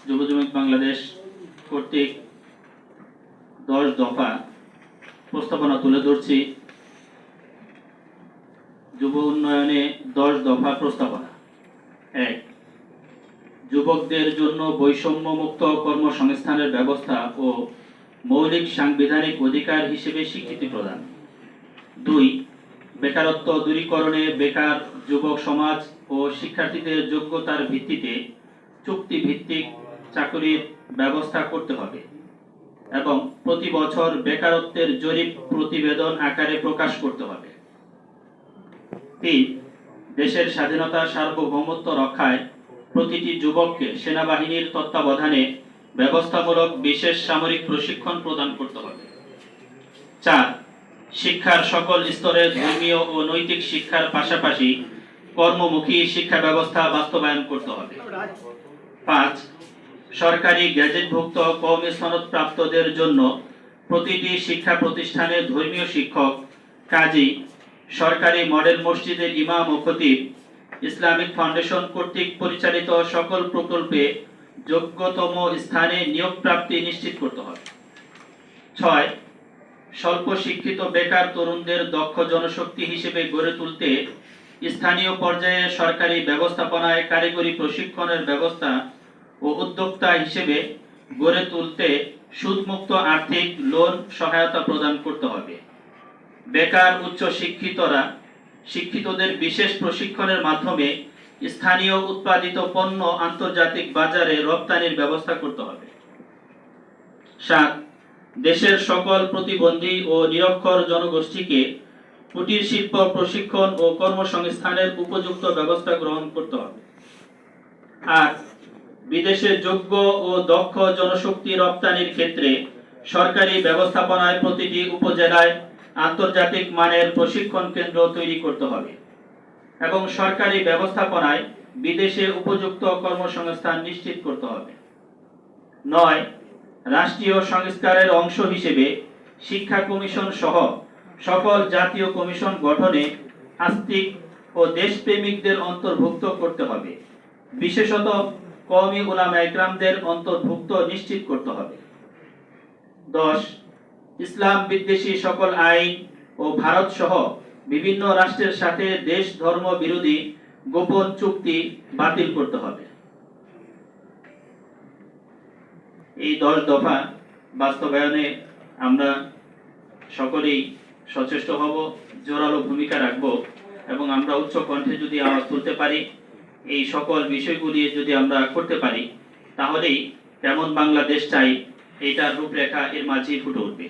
যুব জমিয়ত বাংলাদেশ কর্তৃক 10 দফা প্রস্তাবনা তুলে ধরছি। যুব উন্নয়নে 10 দফা প্রস্তাবনা। 1. যুবকদের জন্য বৈষম্যমুক্ত কর্মসংস্থানের ব্যবস্থা ও মৌলিক সাংবিধানিক অধিকার হিসেবে স্বীকৃতি প্রদান। 2. বেকারত্ব দূরীকরণে বেকার যুবক সমাজ ও শিক্ষার্থীদের যোগ্যতার ভিত্তিতে চুক্তিভিত্তিক চাকরির ব্যবস্থা করতে হবে এবং প্রতি বছর বেকারত্বের জরিপ প্রতিবেদন আকারে প্রকাশ করতে হবে। 3. দেশের স্বাধীনতা সার্বভৌমত্ব রক্ষায় প্রতিটি যুবককে সেনাবাহিনীর তত্ত্বাবধানে ব্যবস্থামূলক বিশেষ সামরিক প্রশিক্ষণ প্রদান করতে হবে। 4. শিক্ষার সকল স্তরে ধর্মীয় ও নৈতিক শিক্ষার পাশাপাশি কর্মমুখী শিক্ষা ব্যবস্থা বাস্তবায়ন করতে হবে। 5. সরকারি গ্যাজেটভুক্ত কওমি সনদপ্রাপ্তদের জন্য প্রতিটি শিক্ষা প্রতিষ্ঠানে ধর্মীয় শিক্ষক, কাজী, সরকারি মডেল মসজিদের ইমাম ও খতিব, ইসলামিক ফাউন্ডেশন কর্তৃক পরিচালিত সকল প্রকল্পে যোগ্যতম স্থানে নিয়োগ প্রাপ্তি নিশ্চিত করতে হবে। 6. স্বল্প শিক্ষিত বেকার তরুণদের দক্ষ জনশক্তি হিসেবে গড়ে তুলতে স্থানীয় পর্যায়ে সরকারি ব্যবস্থাপনায় কারিগরি প্রশিক্ষণের ব্যবস্থা ও উদ্যোক্তা হিসেবে গড়ে তুলতে সুদমুক্ত আর্থিক লোন সহায়তা প্রদান করতে হবে। বেকার উচ্চ শিক্ষিতদের বিশেষ প্রশিক্ষণের মাধ্যমে স্থানীয় উৎপাদিত পণ্য আন্তর্জাতিক বাজারে রপ্তানির ব্যবস্থা করতে হবে। 7. দেশের সকল প্রতিবন্ধী ও নিরক্ষর জনগোষ্ঠীকে কুটির শিল্প প্রশিক্ষণ ও কর্মসংস্থানের উপযুক্ত ব্যবস্থা গ্রহণ করতে হবে। 8. বিদেশে যোগ্য ও দক্ষ জনশক্তি রপ্তানির ক্ষেত্রে সরকারি ব্যবস্থাপনায় প্রতিটি উপজেলায় আন্তর্জাতিক মানের প্রশিক্ষণ কেন্দ্র তৈরি করতে হবে এবং সরকারি ব্যবস্থাপনায় বিদেশে উপযুক্ত কর্মসংস্থান নিশ্চিত করতে হবে। 9. রাষ্ট্রীয় সংস্কারের অংশ হিসেবে শিক্ষা কমিশন সহ সকল জাতীয় কমিশন গঠনে আস্তিক ও দেশপ্রেমিকদের অন্তর্ভুক্ত করতে হবে, বিশেষত কওমি উলামায়ে কেরামদের অন্তর্ভুক্ত নিশ্চিত করতে হবে। 10. ইসলাম বিদ্বেষী সকল আইন ও ভারত সহ বিভিন্ন রাষ্ট্রের সাথে দেশ ধর্ম বিরোধী গোপন চুক্তি বাতিল করতে হবে। এই 10 দফা বাস্তবায়নে আমরা সকলেই সচেষ্ট হব, জোরালো ভূমিকা রাখব এবং আমরা উচ্চ কণ্ঠে যদি আওয়াজ তুলতে পারি, এই সকল বিষয়গুলি যদি আমরা করতে পারি, তাহলেই কেমন বাংলাদেশ চাই এইটার রূপরেখা এর মাঝেই ফুটে উঠবে।